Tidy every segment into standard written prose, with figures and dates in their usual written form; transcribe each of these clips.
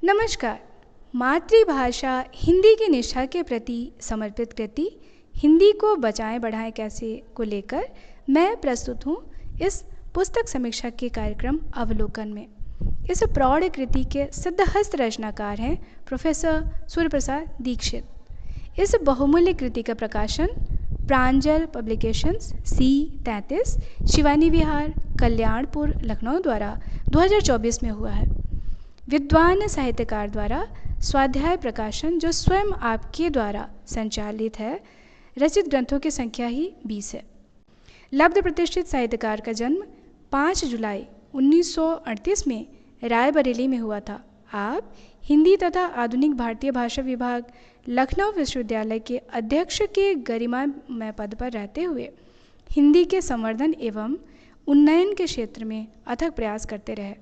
नमस्कार। मातृभाषा हिंदी की निष्ठा के प्रति समर्पित कृति हिंदी को बचाएं बढ़ाएं कैसे को लेकर मैं प्रस्तुत हूँ इस पुस्तक समीक्षा के कार्यक्रम अवलोकन में। इस प्रौढ़ कृति के सिद्धहस्त रचनाकार हैं प्रोफेसर सूर्य प्रसाद दीक्षित। इस बहुमूल्य कृति का प्रकाशन प्रांजल पब्लिकेशंस C33 शिवानी विहार कल्याणपुर लखनऊ द्वारा 2024 में हुआ है। विद्वान साहित्यकार द्वारा स्वाध्याय प्रकाशन जो स्वयं आपके द्वारा संचालित है, रचित ग्रंथों की संख्या ही 20 है। लब्ध प्रतिष्ठित साहित्यकार का जन्म 5 जुलाई 1938 में रायबरेली में हुआ था। आप हिंदी तथा आधुनिक भारतीय भाषा विभाग लखनऊ विश्वविद्यालय के अध्यक्ष के गरिमामय पद पर रहते हुए हिंदी के संवर्धन एवं उन्नयन के क्षेत्र में अथक प्रयास करते रहे।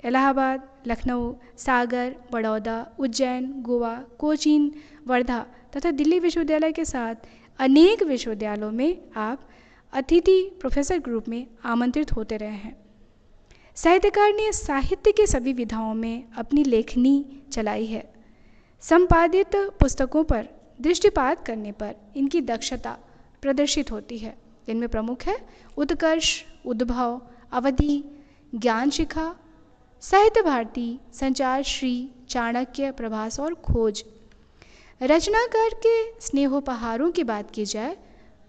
इलाहाबाद, लखनऊ, सागर, बड़ौदा, उज्जैन, गोवा, कोचीन, वर्धा तथा दिल्ली विश्वविद्यालय के साथ अनेक विश्वविद्यालयों में आप अतिथि प्रोफेसर के रूप में आमंत्रित होते रहे हैं। साहित्यकार ने साहित्य की सभी विधाओं में अपनी लेखनी चलाई है। संपादित पुस्तकों पर दृष्टिपात करने पर इनकी दक्षता प्रदर्शित होती है। इनमें प्रमुख है उत्कर्ष, उद्भव, अवधि, ज्ञान शिखा, साहित्य भारती, संचार श्री, चाणक्य, प्रभास और खोज। रचनाकार के स्नेहोपहारों की बात की जाए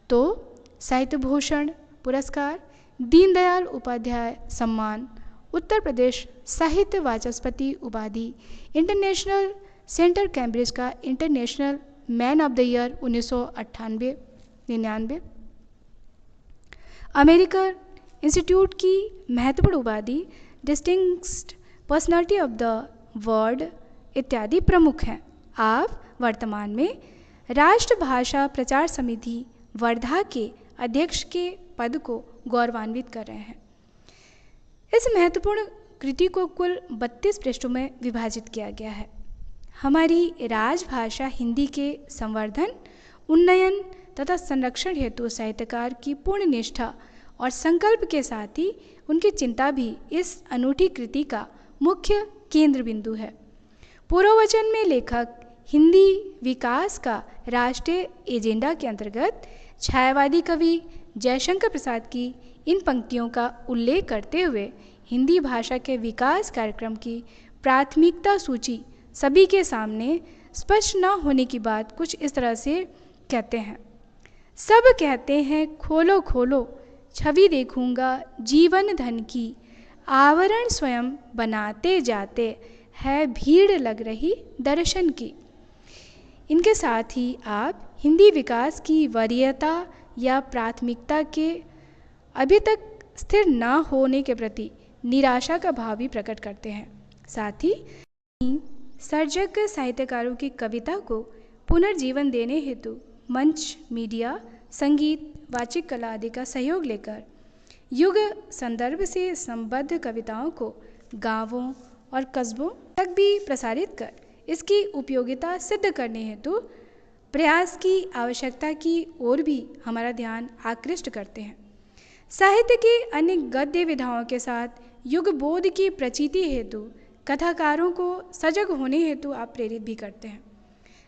तो साहित्य भूषण पुरस्कार, दीनदयाल उपाध्याय सम्मान, उत्तर प्रदेश साहित्य वाचस्पति उपाधि, इंटरनेशनल सेंटर कैम्ब्रिज का international man of the year 1998-99, American institute की महत्वपूर्ण उपाधि distinguished personality of the world इत्यादि प्रमुख हैं। आप वर्तमान में राष्ट्रभाषा प्रचार समिति वर्धा के अध्यक्ष के पद को गौरवान्वित कर रहे हैं। इस महत्वपूर्ण कृति को कुल 32 पृष्ठों में विभाजित किया गया है। हमारी राजभाषा हिंदी के संवर्धन, उन्नयन तथा संरक्षण हेतु साहित्यकार की पूर्ण निष्ठा और संकल्प के साथ ही उनकी चिंता भी इस अनूठी कृति का मुख्य केंद्र बिंदु है। पूर्ववचन में लेखक हिंदी विकास का राष्ट्रीय एजेंडा के अंतर्गत छायावादी कवि जयशंकर प्रसाद की इन पंक्तियों का उल्लेख करते हुए हिंदी भाषा के विकास कार्यक्रम की प्राथमिकता सूची सभी के सामने स्पष्ट न होने की बात कुछ इस तरह से कहते हैं। सब कहते हैं खोलो खोलो, छवि देखूंगा जीवन धन की, आवरण स्वयं बनाते जाते है भीड़ लग रही दर्शन की। इनके साथ ही आप हिंदी विकास की वरीयता या प्राथमिकता के अभी तक स्थिर न होने के प्रति निराशा का भाव भी प्रकट करते हैं। साथ ही सर्जक साहित्यकारों की कविता को पुनर्जीवन देने हेतु मंच, मीडिया, संगीत, वाचिक कला आदि का सहयोग लेकर युग संदर्भ से संबद्ध कविताओं को गांवों और कस्बों तक भी प्रसारित कर इसकी उपयोगिता सिद्ध करने हेतु प्रयास की आवश्यकता की ओर भी हमारा ध्यान आकृष्ट करते हैं। साहित्य के अन्य गद्य विधाओं के साथ युग बोध की प्रचीति हेतु कथाकारों को सजग होने हेतु आप प्रेरित भी करते हैं।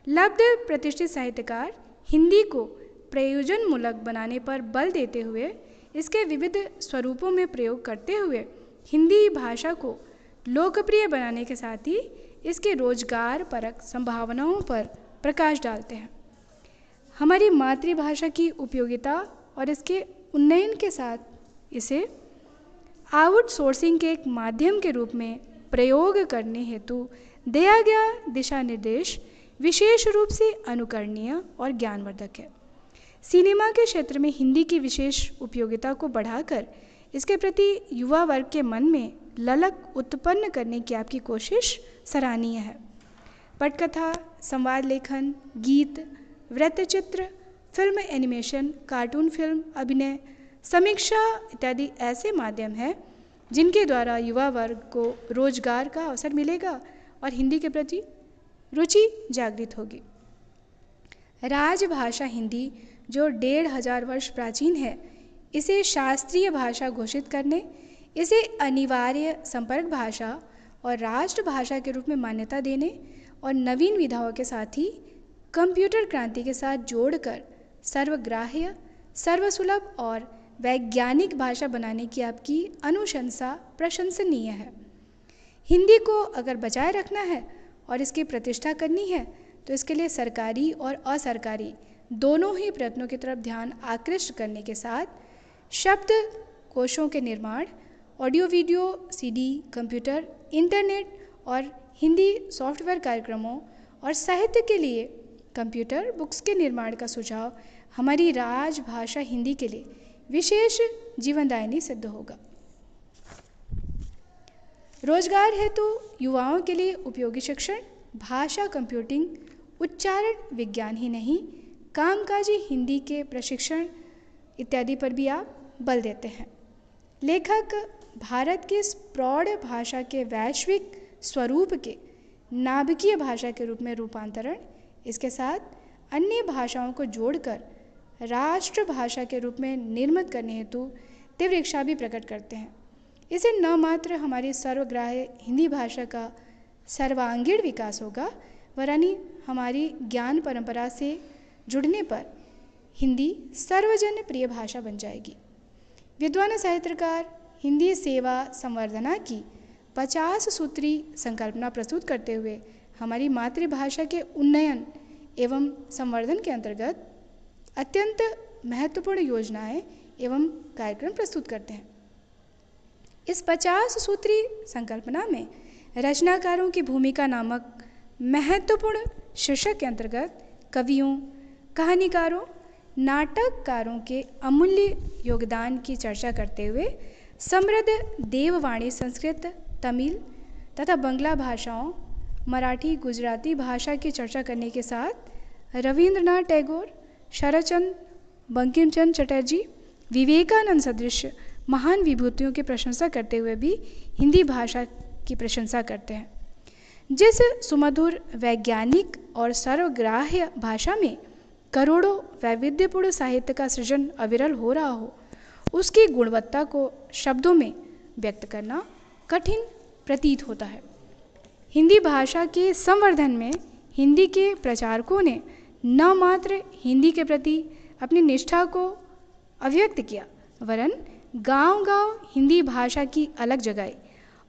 लब्ध प्रतिष्ठित साहित्यकार हिंदी को प्रयोजनमूलक बनाने पर बल देते हुए इसके विविध स्वरूपों में प्रयोग करते हुए हिंदी भाषा को लोकप्रिय बनाने के साथ ही इसके रोजगार परक संभावनाओं पर प्रकाश डालते हैं। हमारी मातृभाषा की उपयोगिता और इसके उन्नयन के साथ इसे आउटसोर्सिंग के एक माध्यम के रूप में प्रयोग करने हेतु दिया गया दिशा निर्देश विशेष रूप से अनुकरणीय और ज्ञानवर्धक है। सिनेमा के क्षेत्र में हिंदी की विशेष उपयोगिता को बढ़ाकर इसके प्रति युवा वर्ग के मन में ललक उत्पन्न करने की आपकी कोशिश सराहनीय है। पटकथा, संवाद लेखन, गीत, वृत्तचित्र, फिल्म एनिमेशन, कार्टून फिल्म, अभिनय, समीक्षा इत्यादि ऐसे माध्यम हैं जिनके द्वारा युवा वर्ग को रोजगार का अवसर मिलेगा और हिंदी के प्रति रुचि जागृत होगी। राजभाषा हिंदी जो 1500 वर्ष प्राचीन है, इसे शास्त्रीय भाषा घोषित करने, इसे अनिवार्य संपर्क भाषा और राष्ट्रभाषा के रूप में मान्यता देने और नवीन विधाओं के साथ ही कंप्यूटर क्रांति के साथ जोड़कर सर्वग्राह्य, सर्वसुलभ और वैज्ञानिक भाषा बनाने की आपकी अनुशंसा प्रशंसनीय है। हिंदी को अगर बचाए रखना है और इसकी प्रतिष्ठा करनी है तो इसके लिए सरकारी और असरकारी दोनों ही प्रयत्नों की तरफ ध्यान आकृष्ट करने के साथ शब्द कोशों के निर्माण, audio video, CD, computer, internet और हिंदी सॉफ्टवेयर कार्यक्रमों और साहित्य के लिए कंप्यूटर बुक्स के निर्माण का सुझाव हमारी राजभाषा हिंदी के लिए विशेष जीवनदायिनी सिद्ध होगा। रोजगार हेतु युवाओं के लिए उपयोगी शिक्षण, भाषा कंप्यूटिंग, उच्चारण विज्ञान ही नहीं, कामकाजी हिंदी के प्रशिक्षण इत्यादि पर भी आप बल देते हैं। लेखक भारत की इस प्रौढ़ भाषा के वैश्विक स्वरूप के नाभिकीय भाषा के रूप में रूपांतरण, इसके साथ अन्य भाषाओं को जोड़कर राष्ट्रभाषा के रूप में निर्मित करने हेतु तीव्र इच्छा भी प्रकट करते हैं। इसे न मात्र हमारी सर्वग्राह्य हिंदी भाषा का सर्वांगीण विकास होगा, वरनी हमारी ज्ञान परंपरा से जुड़ने पर हिंदी सर्वजन प्रिय भाषा बन जाएगी। विद्वान साहित्यकार हिंदी सेवा संवर्धना की 50 सूत्री संकल्पना प्रस्तुत करते हुए हमारी मातृभाषा के उन्नयन एवं संवर्धन के अंतर्गत अत्यंत महत्वपूर्ण योजनाएं एवं कार्यक्रम प्रस्तुत करते हैं। इस 50 सूत्री संकल्पना में रचनाकारों की भूमिका नामक महत्वपूर्ण शीर्षक के अंतर्गत कवियों, कहानीकारों, नाटककारों के अमूल्य योगदान की चर्चा करते हुए समृद्ध देववाणी संस्कृत, तमिल तथा बंगला भाषाओं, मराठी, गुजराती भाषा की चर्चा करने के साथ रविंद्रनाथ टैगोर, शरदचंद्र, बंकिम चंद्र चटर्जी, विवेकानंद सदृश महान विभूतियों की प्रशंसा करते हुए भी हिंदी भाषा की प्रशंसा करते हैं। जिस सुमधुर, वैज्ञानिक और सर्वग्राह्य भाषा में करोड़ों वैविध्यपूर्ण साहित्य का सृजन अविरल हो रहा हो, उसकी गुणवत्ता को शब्दों में व्यक्त करना कठिन प्रतीत होता है। हिंदी भाषा के संवर्धन में हिंदी के प्रचारकों ने न मात्र हिंदी के प्रति अपनी निष्ठा को अभिव्यक्त किया, वरन गांव-गांव हिंदी भाषा की अलग जगाई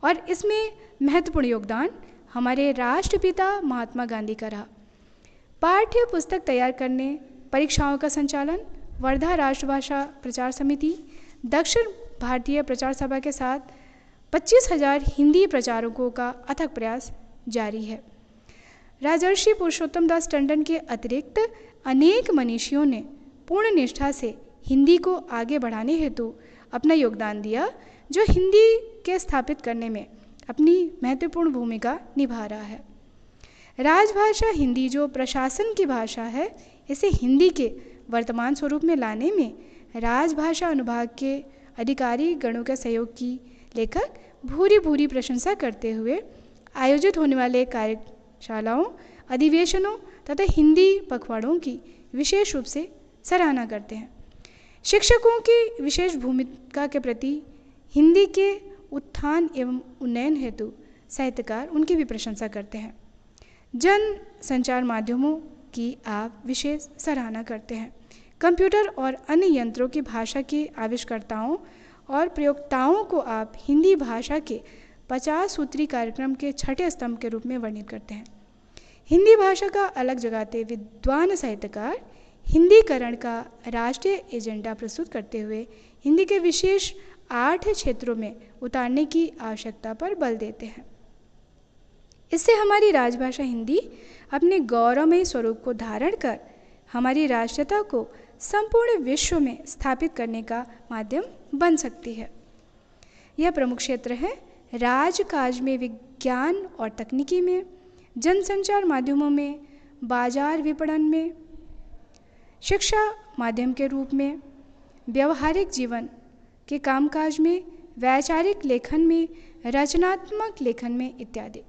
और इसमें महत्वपूर्ण योगदान हमारे राष्ट्रपिता महात्मा गांधी का रहा। पाठ्य पुस्तक तैयार करने, परीक्षाओं का संचालन वर्धा राष्ट्रभाषा प्रचार समिति, दक्षिण भारतीय प्रचार सभा के साथ 25,000 हिंदी प्रचारकों का अथक प्रयास जारी है। राजर्षि पुरुषोत्तम दास टंडन के अतिरिक्त अनेक मनीषियों ने पूर्ण निष्ठा से हिंदी को आगे बढ़ाने हेतु अपना योगदान दिया, जो हिंदी के स्थापित करने में अपनी महत्वपूर्ण भूमिका निभा रहा है। राजभाषा हिंदी जो प्रशासन की भाषा है, इसे हिंदी के वर्तमान स्वरूप में लाने में राजभाषा अनुभाग के अधिकारी गणों के सहयोग की लेखक भूरी भूरी प्रशंसा करते हुए आयोजित होने वाले कार्यशालाओं, अधिवेशनों तथा हिंदी पखवाड़ों की विशेष रूप से सराहना करते हैं। शिक्षकों की विशेष भूमिका के प्रति हिंदी के उत्थान एवं उन्नयन हेतु साहित्यकार उनकी भी प्रशंसा करते हैं। जन संचार माध्यमों की आप विशेष सराहना करते हैं। कंप्यूटर और अन्य यंत्रों की भाषा के आविष्कर्ताओं और प्रयोक्ताओं को आप हिंदी भाषा के 50 सूत्री कार्यक्रम के छठे स्तंभ के रूप में वर्णित करते हैं। हिंदी भाषा का अलग जगाते विद्वान साहित्यकार हिंदीकरण का राष्ट्रीय एजेंडा प्रस्तुत करते हुए हिंदी के विशेष 8 क्षेत्रों में उतारने की आवश्यकता पर बल देते हैं। इससे हमारी राजभाषा हिंदी अपने गौरवमयी स्वरूप को धारण कर हमारी राष्ट्रीयता को संपूर्ण विश्व में स्थापित करने का माध्यम बन सकती है। यह प्रमुख क्षेत्र है राजकाज में, विज्ञान और तकनीकी में, जनसंचार माध्यमों में, बाजार विपणन में, शिक्षा माध्यम के रूप में, व्यवहारिक जीवन के कामकाज में, वैचारिक लेखन में, रचनात्मक लेखन में इत्यादि।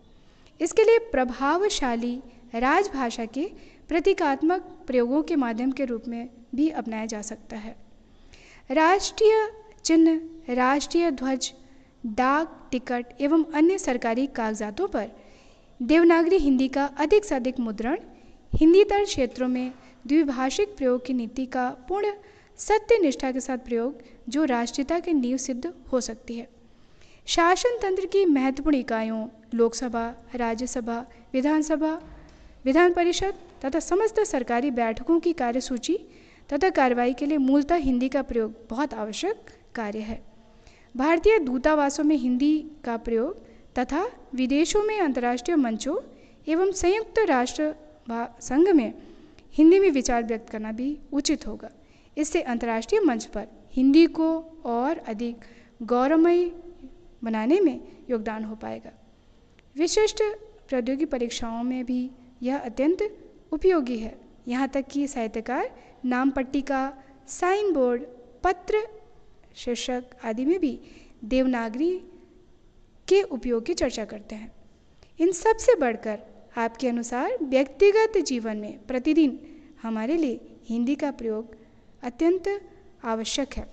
इसके लिए प्रभावशाली राजभाषा के प्रतीकात्मक प्रयोगों के माध्यम के रूप में भी अपनाया जा सकता है। राष्ट्रीय चिन्ह, राष्ट्रीय ध्वज, डाक टिकट एवं अन्य सरकारी कागजातों पर देवनागरी हिंदी का अधिक से अधिक मुद्रण, हिंदीतर क्षेत्रों में द्विभाषिक प्रयोग की नीति का पूर्ण सत्य निष्ठा के साथ प्रयोग जो राष्ट्रीयता की नींव सिद्ध हो सकती है। शासन तंत्र की महत्वपूर्ण इकाइयों लोकसभा, राज्यसभा, विधानसभा, विधान परिषद तथा समस्त सरकारी बैठकों की कार्यसूची तथा कार्रवाई के लिए मूलतः हिंदी का प्रयोग बहुत आवश्यक कार्य है। भारतीय दूतावासों में हिंदी का प्रयोग तथा विदेशों में अंतर्राष्ट्रीय मंचों एवं संयुक्त राष्ट्र संघ में हिंदी में विचार व्यक्त करना भी उचित होगा। इससे अंतर्राष्ट्रीय मंच पर हिंदी को और अधिक गौरवमयी बनाने में योगदान हो पाएगा। विशिष्ट प्रौद्योगिकी परीक्षाओं में भी यह अत्यंत उपयोगी है। यहाँ तक कि साहित्यकार नाम पट्टिका, साइन बोर्ड, पत्र, शीर्षक आदि में भी देवनागरी के उपयोग की चर्चा करते हैं। इन सब से बढ़कर आपके अनुसार व्यक्तिगत जीवन में प्रतिदिन हमारे लिए हिंदी का प्रयोग अत्यंत आवश्यक है।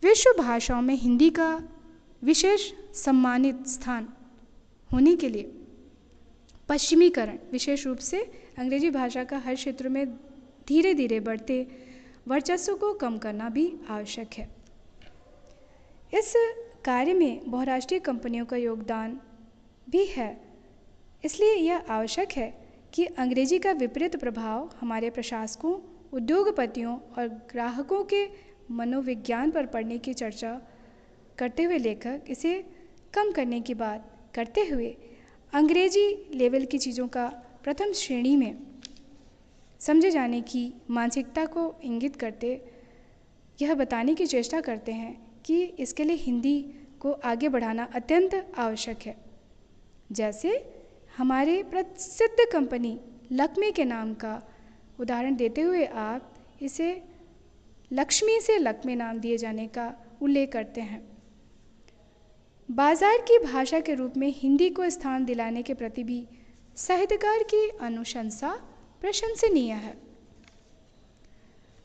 विश्व भाषाओं में हिंदी का विशेष सम्मानित स्थान होने के लिए पश्चिमीकरण, विशेष रूप से अंग्रेजी भाषा का हर क्षेत्र में धीरे धीरे बढ़ते वर्चस्व को कम करना भी आवश्यक है। इस कार्य में बहुराष्ट्रीय कंपनियों का योगदान भी है। इसलिए यह आवश्यक है कि अंग्रेजी का विपरीत प्रभाव हमारे प्रशासकों, उद्योगपतियों और ग्राहकों के मनोविज्ञान पर पड़ने की चर्चा करते हुए लेखक इसे कम करने की बात करते हुए अंग्रेजी लेवल की चीज़ों का प्रथम श्रेणी में समझे जाने की मानसिकता को इंगित करते यह बताने की चेष्टा करते हैं कि इसके लिए हिंदी को आगे बढ़ाना अत्यंत आवश्यक है। जैसे हमारे प्रसिद्ध कंपनी लक्मे के नाम का उदाहरण देते हुए आप इसे लक्ष्मी से लक्मे नाम दिए जाने का उल्लेख करते हैं। बाजार की भाषा के रूप में हिंदी को स्थान दिलाने के प्रति भी साहित्यकार की अनुशंसा प्रशंसनीय है।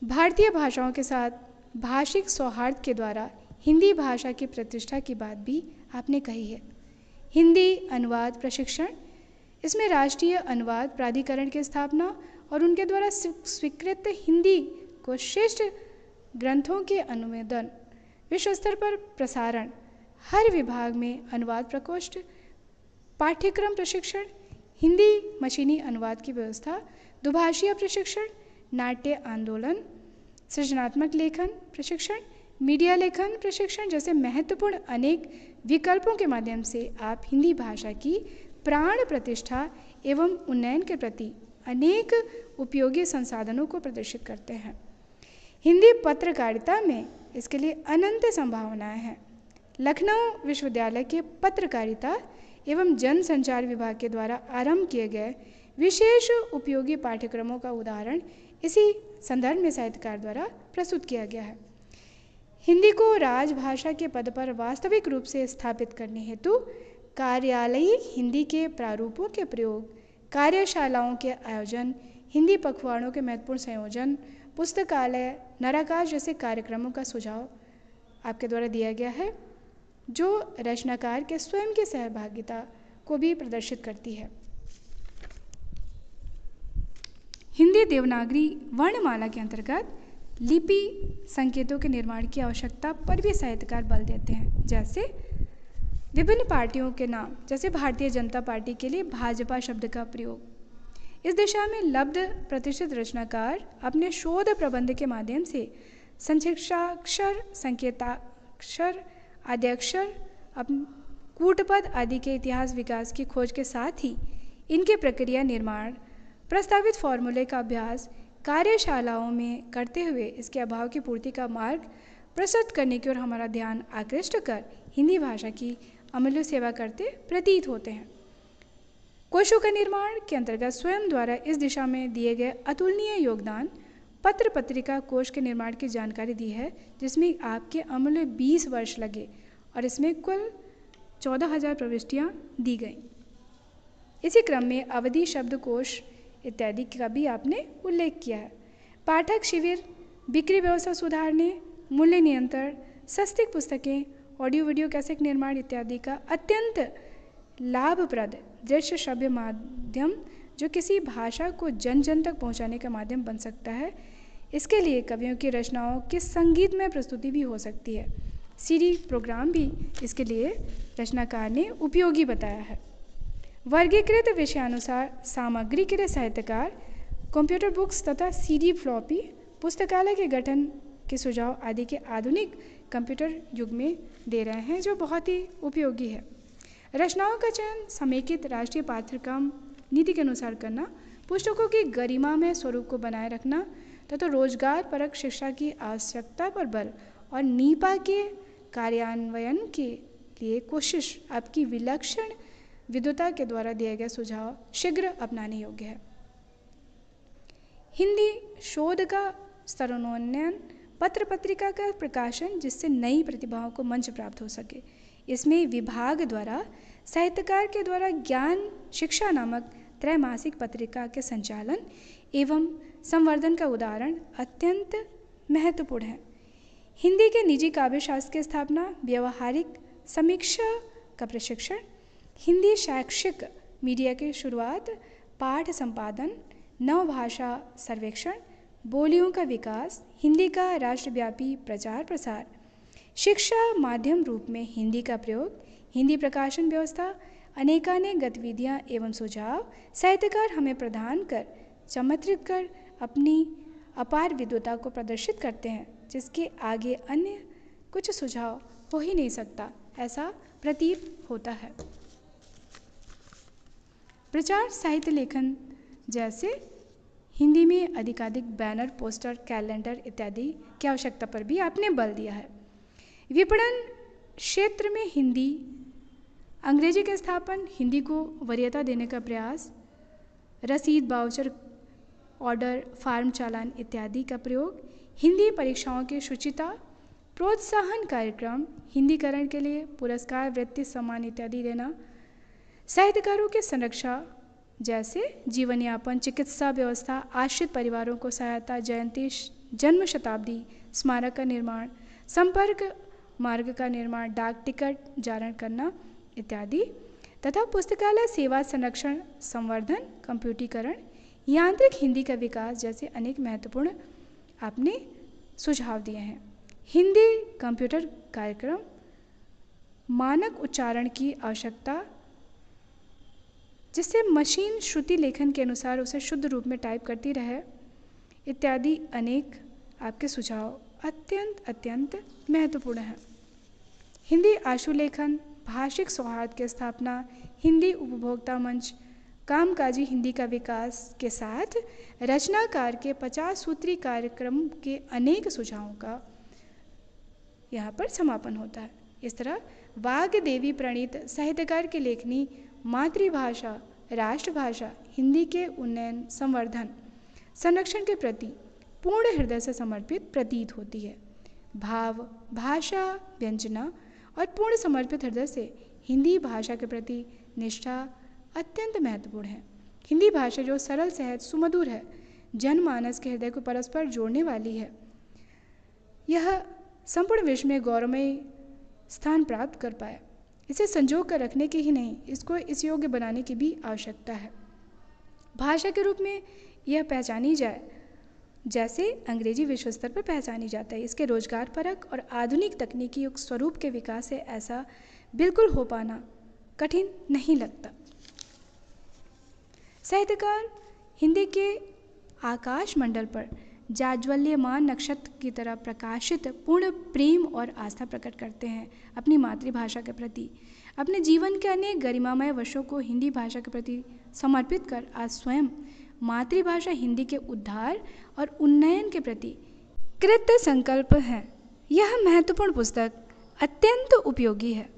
भारतीय भाषाओं के साथ भाषिक सौहार्द के द्वारा हिंदी भाषा की प्रतिष्ठा की बात भी आपने कही है। हिंदी अनुवाद प्रशिक्षण, इसमें राष्ट्रीय अनुवाद प्राधिकरण की स्थापना और उनके द्वारा स्वीकृत हिंदी को श्रेष्ठ ग्रंथों के अनुवादन, विश्व स्तर पर प्रसारण, हर विभाग में अनुवाद प्रकोष्ठ, पाठ्यक्रम प्रशिक्षण, हिंदी मशीनी अनुवाद की व्यवस्था, दुभाषीय प्रशिक्षण, नाट्य आंदोलन, सृजनात्मक लेखन प्रशिक्षण, मीडिया लेखन प्रशिक्षण जैसे महत्वपूर्ण अनेक विकल्पों के माध्यम से आप हिंदी भाषा की प्राण प्रतिष्ठा एवं उन्नयन के प्रति अनेक उपयोगी संसाधनों को प्रदर्शित करते हैं। हिंदी पत्रकारिता में इसके लिए अनंत संभावनाएं हैं। लखनऊ विश्वविद्यालय के पत्रकारिता एवं जनसंचार विभाग के द्वारा आरंभ किए गए विशेष उपयोगी पाठ्यक्रमों का उदाहरण इसी संदर्भ में साहित्यकार द्वारा प्रस्तुत किया गया है। हिंदी को राजभाषा के पद पर वास्तविक रूप से स्थापित करने हेतु कार्यालयिक हिंदी के प्रारूपों के प्रयोग, कार्यशालाओं के आयोजन, हिंदी पखवाड़ों के महत्वपूर्ण संयोजन, पुस्तकालय, नराकाश जैसे कार्यक्रमों का सुझाव आपके द्वारा दिया गया है, जो रचनाकार के स्वयं की सहभागिता को भी प्रदर्शित करती है। हिंदी देवनागरी वर्णमाला के अंतर्गत लिपि संकेतों के निर्माण की आवश्यकता पर भी साहित्यकार बल देते हैं। जैसे विभिन्न पार्टियों के नाम, जैसे भारतीय जनता पार्टी के लिए भाजपा शब्द का प्रयोग। इस दिशा में लब्ध प्रतिष्ठित रचनाकार अपने शोध प्रबंध के माध्यम से संक्षिप्ताक्षर, संकेताक्षर, आद्याक्षर, कूटपद आदि के इतिहास विकास की खोज के साथ ही इनके प्रक्रिया निर्माण, प्रस्तावित फॉर्मूले का अभ्यास कार्यशालाओं में करते हुए इसके अभाव की पूर्ति का मार्ग प्रस्तुत करने की ओर हमारा ध्यान आकृष्ट कर हिंदी भाषा की अमूल्य सेवा करते प्रतीत होते हैं। कोशों का निर्माण के अंतर्गत स्वयं द्वारा इस दिशा में दिए गए अतुलनीय योगदान पत्र पत्रिका कोश के निर्माण की जानकारी दी है, जिसमें आपके अमूल्य 20 वर्ष लगे और इसमें कुल 14,000 प्रविष्टियाँ दी गईं। इसी क्रम में अवधि शब्दकोश इत्यादि का भी आपने उल्लेख किया है। पाठक शिविर, बिक्री व्यवस्था सुधारने, मूल्य नियंत्रण, सस्ती पुस्तकें, ऑडियो वीडियो कैसेट निर्माण इत्यादि का अत्यंत लाभप्रद दृश्य श्रव्य माध्यम जो किसी भाषा को जन जन तक पहुंचाने का माध्यम बन सकता है। इसके लिए कवियों की रचनाओं की संगीतमय प्रस्तुति भी हो सकती है। सीडी प्रोग्राम भी इसके लिए रचनाकार ने उपयोगी बताया है। वर्गीकृत विषयानुसार सामग्री के लिए साहित्यकार कंप्यूटर बुक्स तथा सीडी फ्लॉपी पुस्तकालय के गठन के सुझाव आदि के आधुनिक कंप्यूटर युग में दे रहे हैं, जो बहुत ही उपयोगी है। रचनाओं का चयन समेकित राष्ट्रीय पाठ्यक्रम नीति के अनुसार करना, पुस्तकों की गरिमामय स्वरूप को बनाए रखना तथा रोजगार परक शिक्षा की आवश्यकता पर बल और नीपा के कार्यान्वयन के लिए कोशिश आपकी विलक्षण विद्वता के द्वारा दिए गए सुझाव शीघ्र अपनाने योग्य है। हिंदी शोध का स्तरोन्नयन, पत्र पत्रिका का प्रकाशन जिससे नई प्रतिभाओं को मंच प्राप्त हो सके। इसमें विभाग द्वारा साहित्यकार के द्वारा ज्ञान शिक्षा नामक त्रैमासिक पत्रिका के संचालन एवं संवर्धन का उदाहरण अत्यंत महत्वपूर्ण है। हिंदी के निजी काव्य शास्त्र की स्थापना, व्यवहारिक समीक्षा का प्रशिक्षण, हिंदी शैक्षिक मीडिया की शुरुआत, पाठ संपादन, नव भाषा सर्वेक्षण, बोलियों का विकास, हिंदी का राष्ट्रव्यापी प्रचार प्रसार, शिक्षा माध्यम रूप में हिंदी का प्रयोग, हिंदी प्रकाशन व्यवस्था, अनेकानेक गतिविधियाँ एवं सुझाव साहित्यकार हमें प्रदान कर चमत्कृत कर अपनी अपार विद्वता को प्रदर्शित करते हैं, जिसके आगे अन्य कुछ सुझाव हो ही नहीं सकता, ऐसा प्रतीत होता है। प्रचार साहित्य लेखन जैसे हिंदी में अधिकाधिक बैनर, पोस्टर, कैलेंडर इत्यादि की आवश्यकता पर भी आपने बल दिया है। विपणन क्षेत्र में हिंदी, अंग्रेजी के स्थापन, हिंदी को वरीयता देने का प्रयास, रसीद, बाउचर, ऑर्डर, फार्म चालान इत्यादि का प्रयोग, हिंदी परीक्षाओं की शुचिता, प्रोत्साहन कार्यक्रम, हिंदीकरण के लिए पुरस्कार, वृत्ति, सम्मान इत्यादि देना, साहित्यकारों की संरक्षा जैसे जीवन यापन, चिकित्सा व्यवस्था, आश्रित परिवारों को सहायता, जयंती, जन्म शताब्दी स्मारक का निर्माण, संपर्क मार्ग का निर्माण, डाक टिकट जारी करना इत्यादि, तथा पुस्तकालय सेवा संरक्षण, संवर्धन, कंप्यूटरीकरण, यांत्रिक हिंदी का विकास जैसे अनेक महत्वपूर्ण आपने सुझाव दिए हैं। हिंदी कंप्यूटर कार्यक्रम, मानक उच्चारण की आवश्यकता जिससे मशीन श्रुति लेखन के अनुसार उसे शुद्ध रूप में टाइप करती रहे इत्यादि अनेक आपके सुझाव अत्यंत महत्वपूर्ण हैं। हिंदी आशुलेखन, भाषिक सौहार्द की स्थापना, हिंदी उपभोक्ता मंच, कामकाजी हिंदी का विकास के साथ रचनाकार के 50 सूत्री कार्यक्रम के अनेक सुझावों का यहाँ पर समापन होता है। इस तरह वाग्देवी प्रणीत साहित्यकार की लेखनी मातृभाषा, राष्ट्रभाषा, हिंदी के उन्नयन, संवर्धन, संरक्षण के प्रति पूर्ण हृदय से समर्पित प्रतीत होती है। भाव, भाषा, व्यंजना और पूर्ण समर्पित हृदय से हिंदी भाषा के प्रति निष्ठा अत्यंत महत्वपूर्ण है। हिंदी भाषा जो सरल, सहज, सुमधुर है, जनमानस के हृदय को परस्पर जोड़ने वाली है, यह संपूर्ण विश्व में गौरवमय स्थान प्राप्त कर पाए। इसे संजो कर रखने की ही नहीं, इसको इस योग्य बनाने की भी आवश्यकता है। भाषा के रूप में यह पहचानी जाए जैसे अंग्रेजी विश्व स्तर पर पहचानी जाता है। इसके रोजगार परक और आधुनिक तकनीकी युग स्वरूप के विकास से ऐसा बिल्कुल हो पाना कठिन नहीं लगता। साहित्यकार हिंदी के आकाश मंडल पर जाज्वल्यमान नक्षत्र की तरह प्रकाशित पूर्ण प्रेम और आस्था प्रकट करते हैं अपनी मातृभाषा के प्रति। अपने जीवन के अनेक गरिमामय वर्षों को हिंदी भाषा के प्रति समर्पित कर आज स्वयं मातृभाषा हिंदी के उद्धार और उन्नयन के प्रति कृत संकल्प है। यह महत्वपूर्ण पुस्तक अत्यंत उपयोगी है।